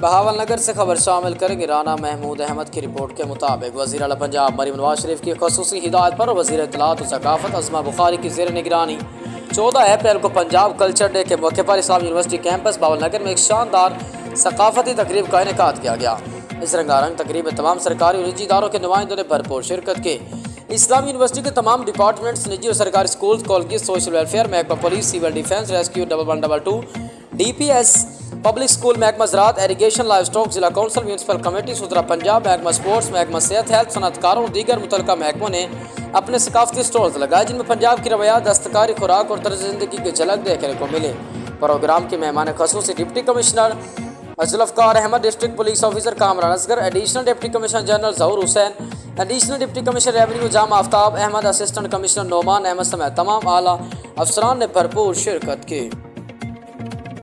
बहावलनगर से खबर शामिल करेंगे। राना महमूद अहमद की रिपोर्ट के मुताबिक वज़ीर आला पंजाब मरीम नवाज शरीफ की ख़ुसूसी हिदायत पर वज़ीर इत्तलात और सकाफ़त अज़मा बुखारी की ज़ेर निगरानी 14 अप्रैल को पंजाब कल्चर डे के मौके पर इस्लाम यूनिवर्सिटी कैंपस बहावलनगर में एक शानदार सकाफ़ती तकरीब का इनेकाद किया गया। इस रंगारंग तकरीब में तमाम सरकारी और निजी इदारों के नुमाइंदों ने भरपूर शिरकत की। इस्लाम यूनिवर्सिटी के तमाम डिपार्टमेंट्स, निजी और सरकारी स्कूल, कॉलेज, सोशल वेलफेयर, महकमा police, civil defence, rescue 1122, DPS, public school, महकमा ज़राअत, एरीगेशन, लाइव स्टॉक, जिला कौंसल, म्यूनसिपल कमेटी, सुथरा पंजाब, महकमा स्पोर्ट्स, महकमा सेहत, हेल्थ, सनअतकारों और दीगर मुतल्लिका महकमों ने अपने सकाफती स्टॉल्स लगाए, जिनमें पंजाब की रवायात, दस्तकारी, खुराक और तर्ज ज़िंदगी की झलक देखने को मिले। प्रोग्राम के मेहमान खसूसी deputy commissioner Zulfiqar Ahmed, district police officer Kamran Asghar, additional deputy commissioner general Zahoor Hussain, additional deputy commissioner revenue Jam Aftab Ahmed, assistant commissioner Noman Ahmed समेत तमाम आला अफसरान ने भरपूर शिरकत की।